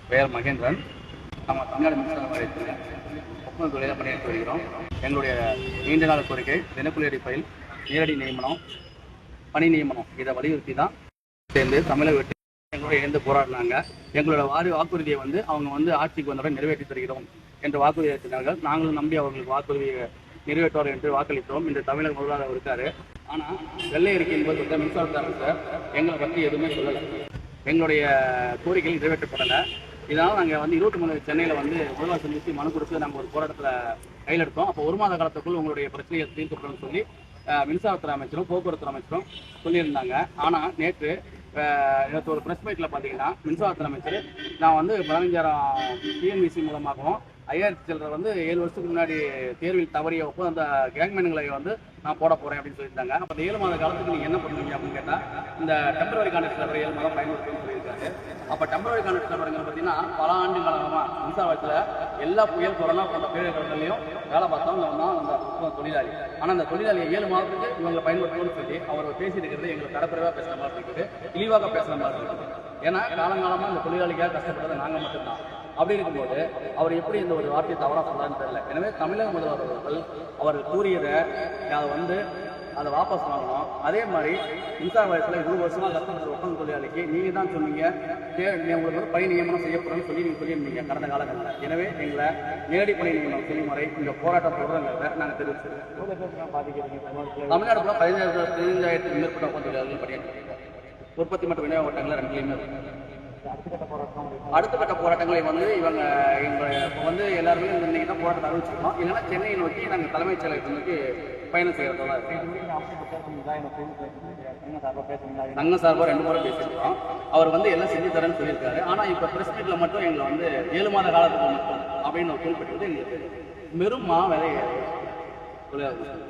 பெயர் மகேந்திரன். நம்ம தமிழ்நாடு மின்சார வாரியத்தில் ஒப்பந்த தொழிலாக பணியாற்றி வருகிறோம். எங்களுடைய நீண்ட நாள் கோரிக்கை தினக்கூலி அடிப்படையில் நேரடி நியமனம், பணி நியமனம் இதை வலியுறுத்தி தான் சேர்ந்து தமிழக வெற்றி எங்களோட இணைந்து போராடினாங்க. எங்களோட வாக்குறுதியை அவங்க ஆட்சிக்கு வந்தவுடன் நிறைவேற்றி தருகிறோம் என்று வாக்குறுதி அளித்தார்கள். நாங்களும் நம்பி அவர்களுக்கு வாக்குறுதியை நிறைவேற்றுவார் என்று வாக்களித்தோம். இன்று தமிழக முதல்வராக இருக்காரு. ஆனால் வெள்ளை அறிக்கை என்பது மின்சாரத்துறை அமைச்சர் எங்களை பற்றி எதுவுமே சொல்லலை. எங்களுடைய கோரிக்கைகள் நிறைவேற்றப்படலை. இதனால் நாங்கள் 23 சென்னையில் முதல்வர் சந்தித்து மனு கொடுத்து நாங்கள் ஒரு போராட்டத்தில் கையில் எடுத்தோம். அப்போ 1 மாத காலத்துக்குள் உங்களுடைய பிரச்சனையை தீர்க்கப்படும் சொல்லி மின்சாரத்துறை அமைச்சரும் போக்குவரத்து அமைச்சரும் சொல்லியிருந்தாங்க. ஆனால் நேற்று ஒரு ப்ரெஸ் மீட்டில் பார்த்தீங்கன்னா மின்சாரத்துறை அமைச்சர் நான் 15,000 டிஎன்பிசி மூலமாகவும் 5000 சில்லரை 7 வருஷத்துக்கு முன்னாடி தேர்வில் தவறிய அந்த கேங்மேன்களை நான் போட போகிறேன் அப்படின்னு சொல்லியிருந்தாங்க. அப்போ அந்த 7 மாத காலத்துக்கு நீங்கள் என்ன பண்ணுவீங்க அப்படின்னு கேட்டால் இந்த டெம்பரரி கான்ட்ராக்ட் லேபர் 7 மாதம் பயன்படுத்தணும்னு சொல்லியிருக்காரு. அப்போ டெம்பரரி கான்ட்ராக்ட் லேபருங்கிறது பார்த்தீங்கன்னா பல ஆண்டு காலமாக மின்சாரத்தில் எல்லா புயல் கொரோனா போன்ற பேரிடர்களையும் வேலை பார்த்தவங்க தான் அந்த தொழிலாளி. ஆனால் அந்த தொழிலாளியை 7 மாதத்துக்கு இவங்களை பயன்படுத்தணும்னு சொல்லி அவர் பேசியிருக்கிறது எங்களுக்கு தரக்குறைவாக பேசுகிற மாதிரி இருக்குது, இழிவாக பேசுகிற மாதிரி இருக்குது. ஏன்னா காலங்காலமாக இந்த தொழிலாளிக்காக கஷ்டப்பட்டது நாங்கள் மட்டும்தான். அப்படி இருக்கும்போது அவர் எப்படி இந்த ஒரு வார்த்தையை தவறாக சொல்றான்னு தெரியல. எனவே தமிழக முதல்வர் அவர்கள் அவர் கூறியதை அதை வாபஸ் வாங்கணும். அதே மாதிரி மின்சார வாரியத்தில் 20 வருஷமாக கஷ்டப்பட்ட ஒப்பந்த தொழிலாளிக்கு நீங்கள் தான் சொன்னீங்க உங்களுக்கு பணி நியமனம் செய்யப்படும்னு சொல்லி நீங்கள் சொல்லியிருந்தீங்க கடந்த காலங்களில். எனவே எங்களை நேரடி பணி நியமனம் செய்யும் முறை இந்த போராட்டம் தொடர்கிறத நாங்கள் தெரிவிச்சிருக்கோம். தமிழ்நாடு 15,000 மேற்பட்ட ஒப்பந்த தொழிலாளர்கள் பணியாற்றிருக்கோம். உற்பத்தி மற்றும் விநியோக வட்டங்கள் 2லையுமே அடுத்த கட்ட போராட்டங்களை இவங்க எல்லாருமே இன்னைக்கு தான் போராட்டத்தை அறிவிச்சிருக்கோம். இல்லைன்னா சென்னையை நோக்கி நாங்கள் தலைமைச் செயலகத்தை நோக்கி பயணம் செய்யறதா நாங்கள் சார்பாக 2 முறை பேசியிருக்கோம். அவர் எல்லாம் செஞ்சு தரேன்னு சொல்லியிருக்காரு. ஆனால் இப்போ பிரஸ் மீட்டில் மட்டும் எங்களை 7 மாத காலத்துக்கு மட்டும் அப்படின்னு குறிப்பிட்டது எங்களுக்கு வெறும் விலை தொழிலாளர்கள்.